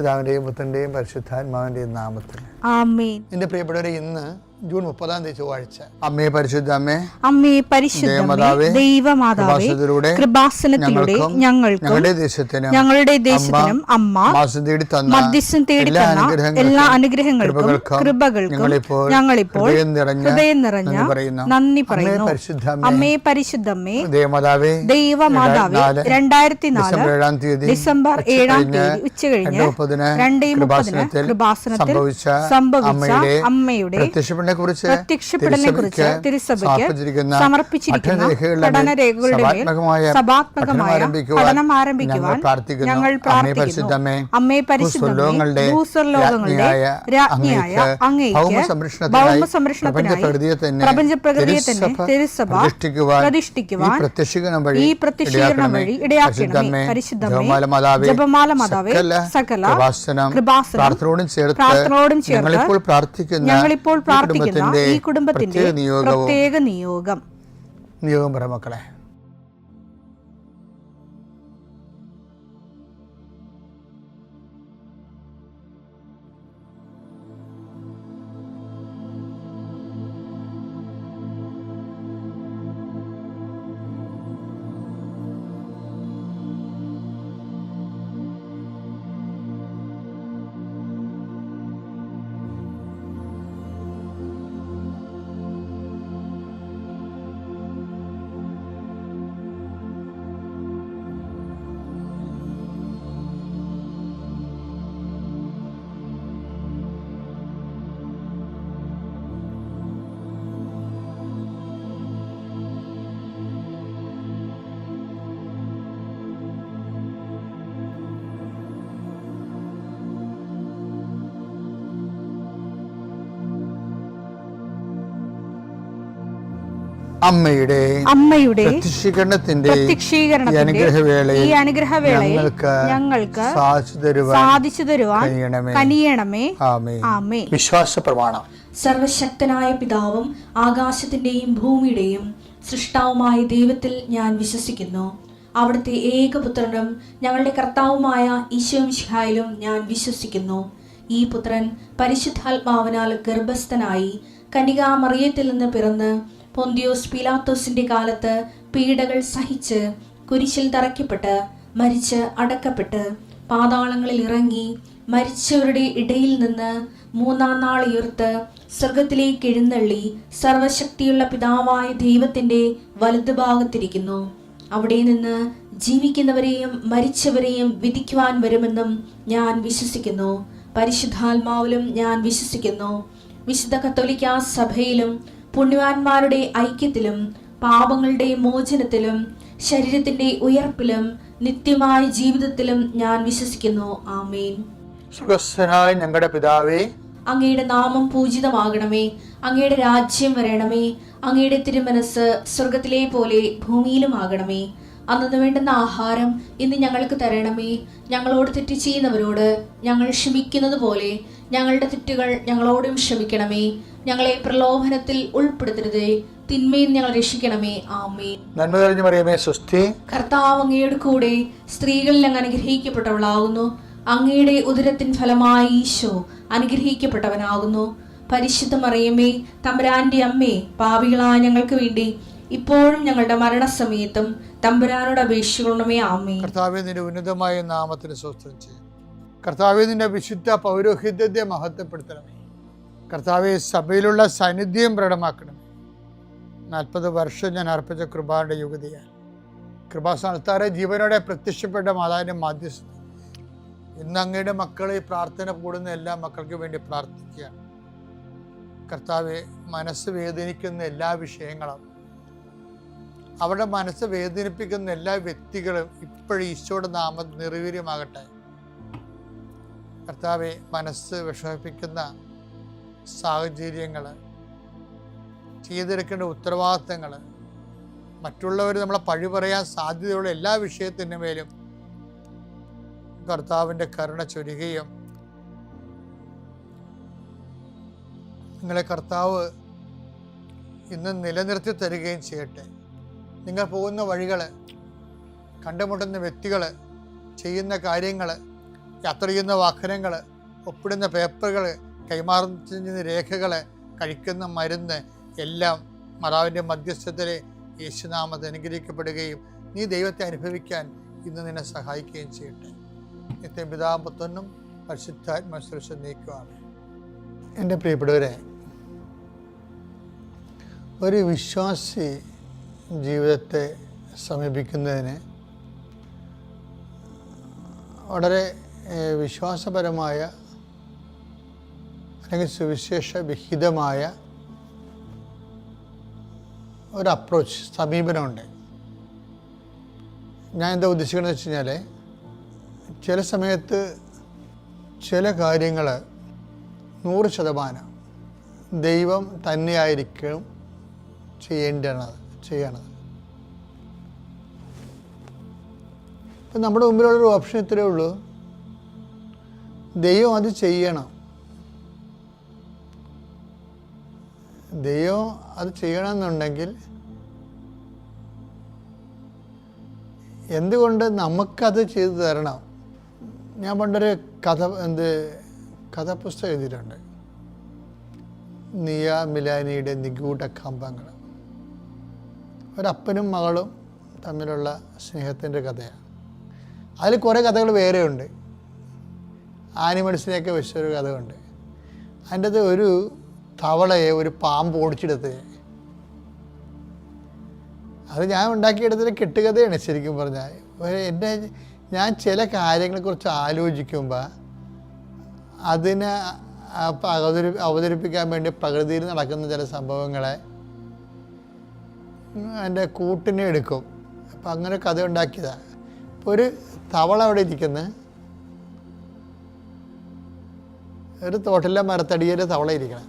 പിതാവിന്റെയും പുത്രന്റെയും പരിശുദ്ധാത്മാവിന്റെയും നാമത്തിൽ ആമേൻ. എന്റെ പ്രിയപ്പെട്ടവരെ, ഇന്ന് ജൂൺ 30 ചൊവ്വാഴ്ച. അമ്മേ പരിശുദ്ധ അമ്മേ, അമ്മേ പരിശുദ്ധമേ, ദൈവമാതാവേ, കൃപാസനത്തിലൂടെ ഞങ്ങൾക്കും ഞങ്ങളുടെ ദേശത്തിനും അമ്മ മധ്യസ്ഥം തേടി തന്ന എല്ലാ അനുഗ്രഹങ്ങൾക്കും കൃപകൾക്കും ഞങ്ങളിപ്പോൾ ഹൃദയം നിറഞ്ഞ നന്ദി പറയുന്നു. അമ്മേ പരിശുദ്ധമേ, ദൈവമാതാവേ, 2004 ഡിസംബർ 7 ഉച്ചകഴിഞ്ഞ് 2:30 കൃപാസനത്തിൽ സംഭവിച്ച അമ്മയുടെ പ്രത്യക്ഷപ്പെടലിനെക്കുറിച്ച് തിരുസഭയ്ക്ക് സമർപ്പിച്ചിരിക്കുന്ന പഠനരേഖകളുടെ മേൽ സഭാത്മകമായ പഠനം ആരംഭിക്കുവാൻ ഞങ്ങൾ പ്രാർത്ഥിക്കുന്നു. അമ്മേ പരിശുദ്ധമേ, ഭൂസ്വർലോകങ്ങളുടെ രാജ്ഞിയായ അങ്ങേയ്ക്ക് ഭൗമസംരക്ഷണത്തിനായി പ്രപഞ്ചപ്രകൃതിയെ തന്നെ തിരുസഭ പ്രതിഷ്ഠിക്കുവാൻ ഈ പ്രത്യക്ഷീകരണം വഴി ഇടയാക്കണമേ. പരിശുദ്ധമേ, ജപമാല മാതാവേ, സകല കൃപാസനം പ്രാർത്ഥനയോടും ചേർത്ത് ഞങ്ങളിപ്പോൾ പ്രാർത്ഥിക്കുന്ന ഈ കുടുംബത്തിന്റെ പ്രത്യേക നിയോഗം പറ മക്കളെ. അമ്മയുടെ പ്രത്യക്ഷീകരണത്തിന്റെ ഈ അനുഗ്രഹവേളയിൽ ഞങ്ങൾക്ക് സാധിച്ചു തരുവാൻ കനിയണമേ. ആമേൻ. വിശ്വാസ പ്രമാണം. സർവശക്തനായ പിതാവും ആകാശത്തിന്റെയും ഭൂമിയുടെയും സൃഷ്ടാവുമായ ദൈവത്തിൽ ഞാൻ വിശ്വസിക്കുന്നു. അവിടുത്തെ ഏകപുത്രനും ഞങ്ങളുടെ കർത്താവുമായ ഈശോമിശിഹായിലും ഞാൻ വിശ്വസിക്കുന്നു. ഈ പുത്രൻ പരിശുദ്ധാത്മാവിനാൽ ഗർഭസ്ഥനായി കന്യകാമറിയത്തിൽ നിന്ന് പിറന്ന് പൊന്തിയോസ് പീലാത്തോസിന്റെ കാലത്ത് പീഡകൾ സഹിച്ച് കുരിശിൽ തറയ്ക്കപ്പെട്ട് മരിച്ച് അടക്കപ്പെട്ട് പാതാളങ്ങളിൽ ഇറങ്ങി മരിച്ചവരുടെ ഇടയിൽ നിന്ന് 3-ാം നാൾ ഉയർത്ത് സ്വർഗത്തിലേക്ക് എഴുന്നള്ളി സർവശക്തിയുള്ള പിതാവായ ദൈവത്തിന്റെ വലതുഭാഗത്തിരിക്കുന്നു. അവിടെ നിന്ന് ജീവിക്കുന്നവരെയും മരിച്ചവരെയും വിധിക്കുവാൻ വരുമെന്നും ഞാൻ വിശ്വസിക്കുന്നു. പരിശുദ്ധാത്മാവിലും ഞാൻ വിശ്വസിക്കുന്നു. വിശുദ്ധ കത്തോലിക്കാ സഭയിലും പുണ്യവാന്മാരുടെ ഐക്യത്തിലും പാപങ്ങളുടെ മോചനത്തിലും ശരീരത്തിന്റെ ഉയർപ്പിലും നിത്യമായ ജീവിതത്തിലും ഞാൻ വിശ്വസിക്കുന്നു. ആമേൻ. സ്വർഗ്ഗസ്ഥനായ ഞങ്ങളുടെ പിതാവേ, അങ്ങയുടെ നാമം പൂജിതമാകണമേ. അങ്ങയുടെ രാജ്യം വരണമേ. അങ്ങയുടെ തിരുമനസ് സ്വർഗത്തിലെ പോലെ ഭൂമിയിലും ആകണമേ. അന്നു വേണ്ടുന്ന ആഹാരം ഇന്ന് ഞങ്ങൾക്ക് തരണമേ. ഞങ്ങളോട് തെറ്റ് ചെയ്യുന്നവരോട് ഞങ്ങൾ ക്ഷമിക്കുന്നത് പോലെ ഞങ്ങളുടെ തെറ്റുകൾ ഞങ്ങളോടും ക്ഷമിക്കണമേ. ഞങ്ങളെ പ്രലോഭനത്തിൽ ഉൾപ്പെടുത്തരുതേ, തിന്മയിൽ ഞങ്ങൾ രക്ഷിക്കണമേ. ആമേൻ. നന്മ നിറഞ്ഞ മറിയമേ, സ്വസ്തി. കർത്താവ് അങ്ങയുടെ കൂടെ സ്ത്രീകളിൽ അങ്ങ് അനുഗ്രഹിക്കപ്പെട്ടവളാകുന്നു. അങ്ങയുടെ ഉദരത്തിൻ ഫലമായി ഈശോ അനുഗ്രഹിക്കപ്പെട്ടവനാകുന്നു. പരിശുദ്ധ മറിയമേ, തമ്പുരാന്റെ അമ്മേ, പാപികളായ ഞങ്ങൾക്ക് വേണ്ടി ഇപ്പോഴും ഞങ്ങളുടെ മരണസമയത്തും തമ്പുരാനോട് അപേക്ഷിക്കണമേ. ആമേൻ. കർത്താവേ, നിന്റെ ഉന്നതമായ നാമത്തിന് സ്തോത്രം ചെയ്യും. കർത്താവേ, നിന്റെ വിശുദ്ധ പൗരോഹിത്യത്തെ മഹത്വപ്പെടുത്തണമേ. കർത്താവെ, സഭയിലുള്ള സാന്നിധ്യം പ്രകടമാക്കണമേ. 40 വർഷം ഞാൻ അർപ്പിച്ച കൃപാന്റെ യുഗതിയാൽ കൃപാസ്ഥാനത്താറെ ജീവനോടെ പ്രത്യക്ഷപ്പെട്ട മാതാവിന്റെ മാധ്യസ്ഥ ഇന്ന് അങ്ങയുടെ മക്കളെ പ്രാർത്ഥന കൂടുന്ന എല്ലാ മക്കൾക്ക് വേണ്ടി പ്രാർത്ഥിക്കുകയാണ്. കർത്താവെ, മനസ്സ് വേദനിക്കുന്ന എല്ലാ വിഷയങ്ങളും, അവരുടെ മനസ്സ് വേദനിപ്പിക്കുന്ന എല്ലാ വ്യക്തികളും ഇപ്പോഴും ഈശോയുടെ നാമം നിർവീര്യമാകട്ടെ. കർത്താവെ, മനസ്സ് വിഷമിപ്പിക്കുന്ന സാഹചര്യങ്ങൾ, ചെയ്തെടുക്കേണ്ട ഉത്തരവാദിത്തങ്ങൾ, മറ്റുള്ളവർ നമ്മളെ പഴി പറയാൻ സാധ്യതയുള്ള എല്ലാ വിഷയത്തിൻ്റെ മേലും കർത്താവിൻ്റെ കരുണ ചൊരികയും നിങ്ങളെ കർത്താവ് ഇന്ന് നിലനിർത്തി തരികയും ചെയ്യട്ടെ. നിങ്ങൾ പോകുന്ന വഴികൾ, കണ്ടുമുട്ടുന്ന വ്യക്തികൾ, ചെയ്യുന്ന കാര്യങ്ങൾ യാത്ര ചെയ്യുന്ന വാഹനങ്ങൾ, ഒപ്പിടുന്ന പേപ്പറുകൾ, കൈമാറുന്ന രേഖകൾ, കഴിക്കുന്ന മരുന്ന് എല്ലാം മാതാവിൻ്റെ മധ്യസ്ഥതയിൽ യേശുനാമത്തിൽ അനുഗ്രഹിക്കപ്പെടുകയും നീ ദൈവത്തെ അനുഭവിക്കാൻ ഇന്ന് നിന്നെ സഹായിക്കുകയും ചെയ്യട്ടെ. നിത്യം പിതാവും പുത്രനും പരിശുദ്ധാത്മാവിൽ നീക്കുവാണ്. എൻ്റെ പ്രിയപ്പെട്ടവരെ, ഒരു വിശ്വാസി ജീവിതത്തെ സമീപിക്കുന്നതിന് വളരെ വിശ്വാസപരമായ അല്ലെങ്കിൽ സുവിശേഷ വിഹിതമായ ഒരു അപ്രോച്ച്, സമീപനമുണ്ട്. ഞാൻ എന്താ ഉദ്ദേശിക്കുന്നത് വെച്ച് കഴിഞ്ഞാൽ, ചില സമയത്ത് ചില കാര്യങ്ങൾ 100% ദൈവം തന്നെയായിരിക്കും ചെയ്യണത്. ഇപ്പം നമ്മുടെ മുമ്പിലുള്ളൊരു ഓപ്ഷൻ ഇത്രയേ ഉള്ളൂ, ദൈവം അത് ചെയ്യണം. ദൈവം അത് ചെയ്യണമെന്നുണ്ടെങ്കിൽ എന്തുകൊണ്ട് നമുക്കത് ചെയ്തു തരണം? ഞാൻ പണ്ടൊരു കഥാപുസ്തകം എഴുതിയിട്ടുണ്ട്, നിയ മിലാനിയുടെ നിഗൂഢ കമ്പങ്ങൾ. ഒരപ്പനും മകളും തമ്മിലുള്ള സ്നേഹത്തിൻ്റെ കഥയാണ്. അതിൽ കുറേ കഥകൾ വേറെയുണ്ട്. ആനിമൽസിനെയൊക്കെ വെച്ചൊരു കഥയുണ്ട്. അതിൻ്റെ അത് ഒരു തവളയെ ഒരു പാമ്പ് ഓടിച്ചെടുത്ത്, അത് ഞാൻ ഉണ്ടാക്കിയെടുത്തൊരു കെട്ടുകഥയാണ് ശരിക്കും പറഞ്ഞാൽ. ഞാൻ ചില കാര്യങ്ങളെക്കുറിച്ച് ആലോചിക്കുമ്പോൾ അതിനെ അവതരിപ്പിക്കാൻ വേണ്ടി പ്രകൃതിയിൽ നടക്കുന്ന ചില സംഭവങ്ങളെ എൻ്റെ കൂട്ടിനെ എടുക്കും. അപ്പം അങ്ങനെ കഥ ഉണ്ടാക്കിയതാണ്. ഇപ്പോൾ ഒരു തവള അവിടെ ഇരിക്കുന്ന, ഒരു തോട്ടിലെ മരത്തടിയിൽ തവള ഇരിക്കണം.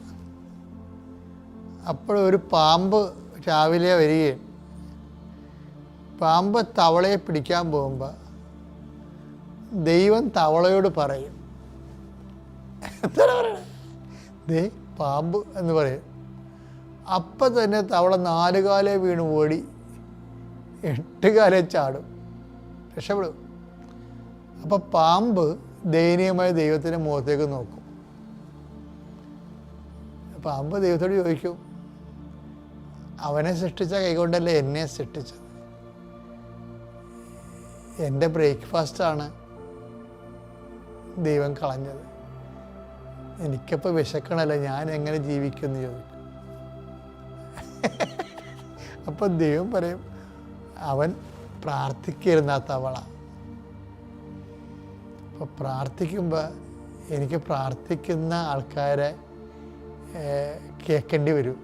അപ്പോഴൊരു പാമ്പ് രാവിലെ വരികയും പാമ്പ് തവളയെ പിടിക്കാൻ പോകുമ്പോൾ ദൈവം തവളയോട് പറയും, എന്താണ് പറയണത്? ദേ പാമ്പ് എന്ന് പറയും. അപ്പം തന്നെ തവള 4 കാലേ വീണ് ഓടി 8 കാലേ ചാടും, രക്ഷപ്പെടും. അപ്പം പാമ്പ് ദയനീയമായി ദൈവത്തിൻ്റെ മുഖത്തേക്ക് നോക്കും. പാമ്പ് ദൈവത്തോട് ചോദിക്കും, അവനെ സൃഷ്ടിച്ച കൈകൊണ്ടല്ലേ എന്നെ സൃഷ്ടിച്ചത്? എൻ്റെ ബ്രേക്ക്ഫാസ്റ്റാണ് ദൈവം കളഞ്ഞത്. എനിക്കപ്പോൾ വിശക്കണമല്ലോ, ഞാൻ എങ്ങനെ ജീവിക്കുമെന്ന് ചോദിക്കും. അപ്പം ദൈവം പറയും, അവൻ പ്രാർത്ഥിക്കരുന്ന തവള. അപ്പോൾ പ്രാർത്ഥിക്കുമ്പോൾ എനിക്ക് പ്രാർത്ഥിക്കുന്ന ആൾക്കാരെ കേൾക്കേണ്ടി വരും.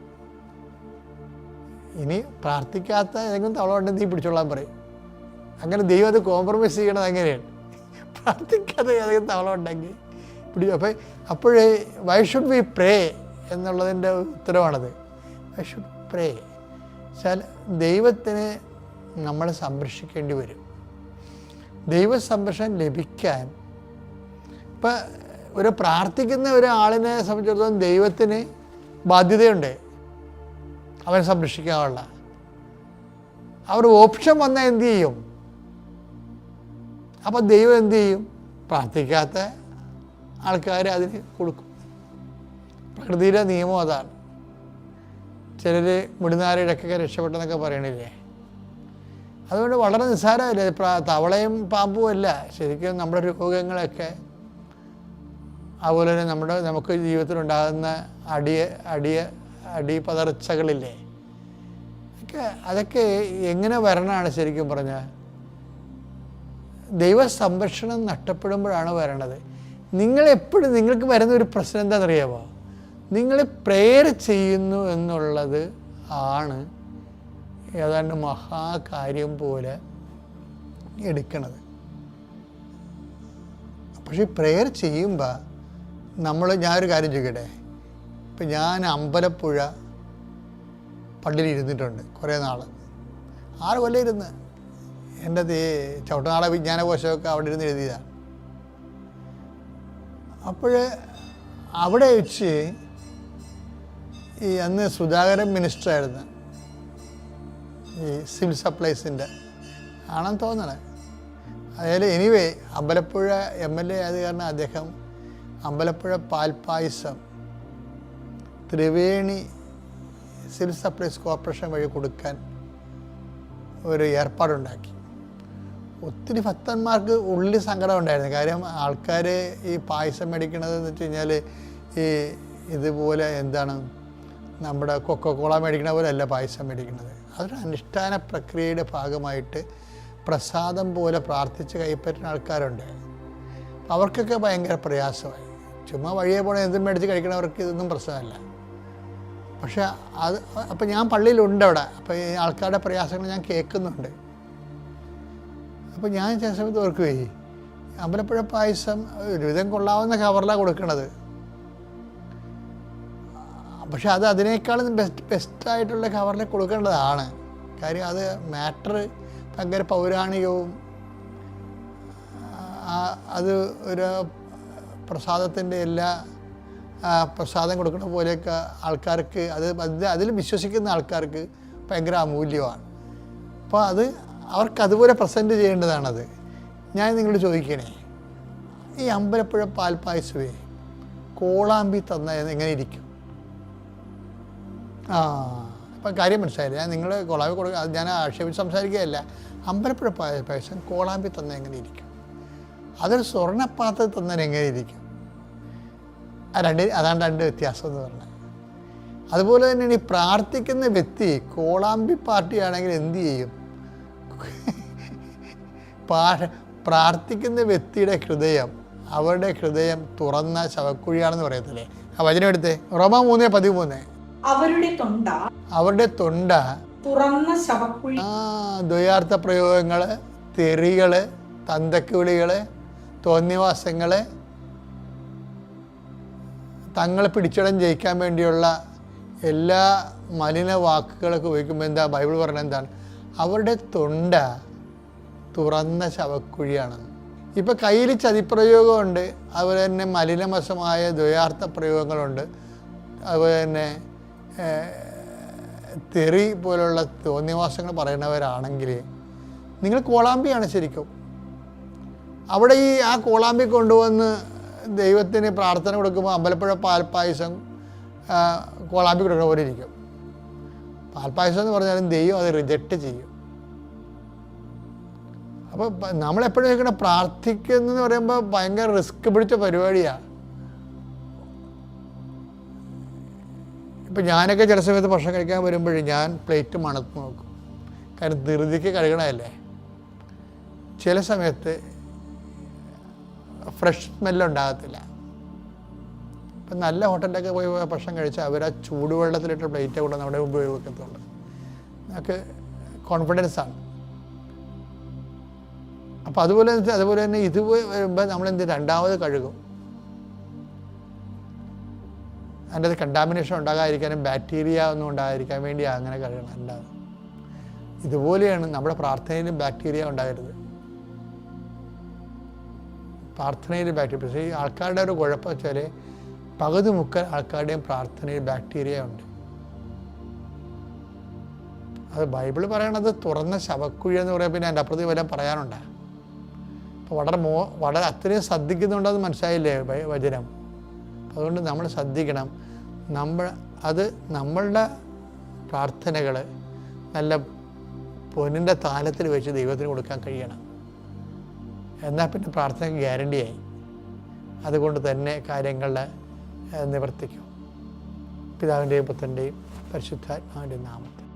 ഇനി പ്രാർത്ഥിക്കാത്ത ഏതെങ്കിലും തവള ഉണ്ടെങ്കിൽ നീ പിടിച്ചോളാൻ പറയും. അങ്ങനെ ദൈവം അത് കോംപ്രമൈസ് ചെയ്യണത് അങ്ങനെയാണ്. പ്രാർത്ഥിക്കാത്ത ഏതെങ്കിലും തവള ഉണ്ടെങ്കിൽ പിടിക്കും. അപ്പോഴേ വൈ ഷുഡ് വി പ്രേ എന്നുള്ളതിൻ്റെ ഉത്തരവാണത്. വൈ ഷുഡ് പ്രേ വെച്ചാൽ ദൈവത്തിന് നമ്മളെ സംരക്ഷിക്കേണ്ടി വരും. ദൈവ സംരക്ഷണം ലഭിക്കാൻ ഇപ്പം ഒരു പ്രാർത്ഥിക്കുന്ന ഒരാളിനെ സംബന്ധിച്ചിടത്തോളം ദൈവത്തിന് ബാധ്യതയുണ്ട് അവനെ സംരക്ഷിക്കാനുള്ള. അവർ ഓപ്ഷൻ വന്നാൽ എന്തു ചെയ്യും? അപ്പം ദൈവം എന്തു ചെയ്യും? പ്രാർത്ഥിക്കാത്ത ആൾക്കാർ അതിന് കൊടുക്കും. പ്രകൃതിയിലെ നിയമം അതാണ്. ചിലർ മുടിനാരയിടക്കൊക്കെ രക്ഷപ്പെട്ടെന്നൊക്കെ പറയണില്ലേ? അതുകൊണ്ട് വളരെ നിസ്സാരമല്ലേ. തവളയും പാമ്പും അല്ല, ശരിക്കും നമ്മുടെ രോഗങ്ങളൊക്കെ അതുപോലെ തന്നെ നമുക്ക് ജീവിതത്തിലുണ്ടാകുന്ന അടിപതർച്ചകളില്ലേ, അതൊക്കെ എങ്ങനെ വരണതാണ് ശരിക്കും പറഞ്ഞാൽ? ദൈവ സംരക്ഷണം നഷ്ടപ്പെടുമ്പോഴാണ് വരണത്. നിങ്ങൾക്ക് വരുന്ന ഒരു പ്രശ്നം എന്താണെന്നറിയാമോ? നിങ്ങൾ പ്രേയർ ചെയ്യുന്നു എന്നുള്ളത് ആണ് ഏതാണ്ട് മഹാകാര്യം പോലെ എടുക്കണത്. പക്ഷേ പ്രേയർ ചെയ്യുമ്പോൾ ഞാനൊരു കാര്യം ചോദിക്കട്ടെ. ഇപ്പം ഞാൻ അമ്പലപ്പുഴ പള്ളിയിൽ ഇരുന്നിട്ടുണ്ട് കുറേ നാൾ, 6 കൊല്ലം ഇരുന്ന്. എൻ്റെ ചവിട്ടനാള വിജ്ഞാനകോശമൊക്കെ അവിടെ ഇരുന്ന് എഴുതിയതാണ്. അപ്പോൾ അവിടെ വെച്ച് അന്ന് സുധാകരൻ മിനിസ്റ്ററായിരുന്നു, ഈ സിവിൽ സപ്ലൈസിൻ്റെ ആണെന്ന് തോന്നണേ. അതായത് എനിവേ അമ്പലപ്പുഴ MLA ആയത് കാരണം അദ്ദേഹം അമ്പലപ്പുഴ പാൽപ്പായസം ത്രിവേണി സിവിൽ സപ്ലൈസ് കോർപ്പറേഷൻ വഴി കൊടുക്കാൻ ഒരു ഏർപ്പാടുണ്ടാക്കി. ഒത്തിരി ഭക്തന്മാർക്ക് ഉള്ളിൽ സങ്കടം ഉണ്ടായിരുന്നു. കാര്യം ആൾക്കാർ ഈ പായസം മേടിക്കണത് എന്ന് വെച്ച് കഴിഞ്ഞാൽ ഈ ഇതുപോലെ എന്താണ് നമ്മുടെ കൊക്കക്കോള മേടിക്കണ പോലെ അല്ല പായസം മേടിക്കുന്നത്. അതൊരു അനുഷ്ഠാന പ്രക്രിയയുടെ ഭാഗമായിട്ട് പ്രസാദം പോലെ പ്രാർത്ഥിച്ച് കൈപ്പറ്റുന്ന ആൾക്കാരുണ്ട്. അവർക്കൊക്കെ ഭയങ്കര പ്രയാസമായി. ചുമ്മാ വഴിയെ പോണ എന്തും മേടിച്ച് കഴിക്കണവർക്ക് ഇതൊന്നും പ്രശ്നമല്ല. പക്ഷെ അപ്പം ഞാൻ പള്ളിയിലുണ്ട് അവിടെ. അപ്പോൾ ഈ ആൾക്കാരുടെ പ്രയാസങ്ങൾ ഞാൻ കേൾക്കുന്നുണ്ട്. അപ്പോൾ ഞാൻ ചില സമയത്ത് ഓർക്കുകയെ അമ്പലപ്പുഴ പായസം ഒരുവിധം കൊള്ളാവുന്ന കവറിലാണ് കൊടുക്കണത്. പക്ഷെ അത് അതിനേക്കാളും ബെസ്റ്റായിട്ടുള്ള കവറിൽ കൊടുക്കേണ്ടതാണ്. കാര്യം അത് മാറ്റർ ഭയങ്കര പൗരാണികവും അത് ഒരു പ്രസാദത്തിൻ്റെ എല്ലാ പ്രസാദം കൊടുക്കുന്ന പോലെയൊക്കെ ആൾക്കാർക്ക് അതിൽ വിശ്വസിക്കുന്ന ആൾക്കാർക്ക് ഭയങ്കര അമൂല്യമാണ്. അപ്പോൾ അവർക്ക് അതുപോലെ പ്രസൻറ്റ് ചെയ്യേണ്ടതാണത്. ഞാൻ നിങ്ങളോട് ചോദിക്കണേ, ഈ അമ്പലപ്പുഴ പാൽപ്പായസമേ കോളാമ്പി തന്നാൽ എങ്ങനെ ഇരിക്കും? അപ്പം കാര്യം മനസ്സിലായില്ല. ഞാൻ നിങ്ങൾ കോളാമ്പി കൊടുക്കുക, അത് ഞാൻ ആക്ഷേപിച്ച് സംസാരിക്കുകയല്ല. അമ്പലപ്പുഴ പായസം കോളാമ്പി തന്നാൽ എങ്ങനെ ഇരിക്കും? അതൊരു സ്വർണ്ണപ്പാത്രത്തിൽ തന്നാൽ എങ്ങനെ ഇരിക്കും? അതാണ് രണ്ട് വ്യത്യാസം എന്ന് പറഞ്ഞാൽ. അതുപോലെ തന്നെയാണ് ഈ പ്രാർത്ഥിക്കുന്ന വ്യക്തി കോളാമ്പി പാർട്ടിയാണെങ്കിൽ എന്തു ചെയ്യും? പ്രാർത്ഥിക്കുന്ന വ്യക്തിയുടെ ഹൃദയം, അവരുടെ ഹൃദയം തുറന്ന ശവക്കുഴിയാണെന്ന് പറയത്തില്ലേ? ആ വചനം എടുത്തേ, റോമാ 3:13. അവരുടെ തൊണ്ട തുറന്ന ശവക്കുഴി. ദ്വയാർത്ഥ പ്രയോഗങ്ങള്, തെറികള്, തന്തക്കുവിളികള്, തോന്നിവാസങ്ങള്, തങ്ങളെ പിടിച്ചിടം ജയിക്കാൻ വേണ്ടിയുള്ള എല്ലാ മലിന വാക്കുകളൊക്കെ ഉപയോഗിക്കുമ്പോൾ എന്താ ബൈബിൾ പറഞ്ഞത്? എന്താണ്? അവരുടെ തൊണ്ട തുറന്ന ശവക്കുഴിയാണ്. ഇപ്പം കയ്യിൽ ചതിപ്രയോഗമുണ്ട്, അതുപോലെ തന്നെ മലിനമസമായ ദ്വയാർത്ഥ പ്രയോഗങ്ങളുണ്ട്, അതുപോലെ തന്നെ തെറി പോലുള്ള തോന്നിവാസങ്ങൾ പറയുന്നവരാണെങ്കിൽ നിങ്ങൾ കോളാമ്പിയാണ് ശരിക്കും. അവിടെ ആ കോളാമ്പി കൊണ്ടുവന്ന് ദൈവത്തിന് പ്രാർത്ഥന കൊടുക്കുമ്പോൾ അമ്പലപ്പുഴ പാൽപ്പായസം കോളാമ്പി കൊടുക്കുന്ന പോലെ ഇരിക്കും. പാൽപ്പായസം എന്ന് പറഞ്ഞാലും ദൈവം അത് റിജക്റ്റ് ചെയ്യും. അപ്പോൾ നമ്മളെപ്പോഴും ചോദിക്കണം, പ്രാർത്ഥിക്കുന്നതെന്ന് പറയുമ്പോൾ ഭയങ്കര റിസ്ക് പിടിച്ച പരിപാടിയാണ്. ഇപ്പം ഞാനൊക്കെ ചില സമയത്ത് ഭക്ഷണം കഴിക്കാൻ വരുമ്പോഴും ഞാൻ പ്ലേറ്റ് മണത്ത് നോക്കും. കാരണം ധൃതിക്ക് കഴുകണമല്ലേ. ചില സമയത്ത് ഫ്രഷ് സ്മെല്ലുണ്ടാകത്തില്ല. ഇപ്പം നല്ല ഹോട്ടലിലൊക്കെ പോയി ഭക്ഷണം കഴിച്ചാൽ അവർ ആ ചൂടുവെള്ളത്തിലിട്ട് പ്ലേറ്റ് കൂടെ നമ്മുടെ മുമ്പ് വെക്കത്തുള്ളൂ. നമുക്ക് കോൺഫിഡൻസാണ്. അപ്പോൾ അതുപോലെ തന്നെ ഇത് വരുമ്പോൾ നമ്മളെന്ത് രണ്ടാമത് കഴുകും. അതിൻ്റെ അത് കണ്ടാമിനേഷൻ ഉണ്ടാകാതിരിക്കാനും ബാക്ടീരിയ ഒന്നും ഉണ്ടാകാതിരിക്കാൻ വേണ്ടിയാണ് അങ്ങനെ കഴുകണം. അല്ലാതെ ഇതുപോലെയാണ് നമ്മുടെ പ്രാർത്ഥനയിലും ബാക്ടീരിയ ഉണ്ടാകരുത്. പ്രാർത്ഥനയിൽ ബാക്ടീരിയ, പക്ഷേ ഈ ആൾക്കാരുടെ ഒരു കുഴപ്പം വെച്ചാൽ പകുതി മുക്കാൽ ആൾക്കാരുടെയും പ്രാർത്ഥനയിൽ ബാക്ടീരിയ ഉണ്ട്. അത് ബൈബിൾ പറയണത് തുറന്ന ശവക്കുഴി എന്ന് പറയുമ്പോൾ പിന്നെ എൻ്റെ അപ്പുറത്ത് വല്ലതും പറയാനുണ്ട്. അപ്പോൾ വളരെ അത്രയും ശ്രദ്ധിക്കുന്നുണ്ടെന്ന് മനസ്സിലായില്ലേ വചനം? അതുകൊണ്ട് നമ്മൾ ശ്രദ്ധിക്കണം. നമ്മളുടെ പ്രാർത്ഥനകൾ നല്ല പൊന്നിൻ്റെ താലത്തിൽ വെച്ച് ദൈവത്തിന് കൊടുക്കാൻ കഴിയണം. എന്നാൽ പിന്നെ പ്രാർത്ഥനയ്ക്ക് ഗ്യാരണ്ടിയായി. അതുകൊണ്ട് തന്നെ കാര്യങ്ങൾ നിവർത്തിക്കും. പിതാവിൻ്റെയും പുത്രൻ്റെയും പരിശുദ്ധാത്മാവിൻ്റെയും നാമത്തിൽ.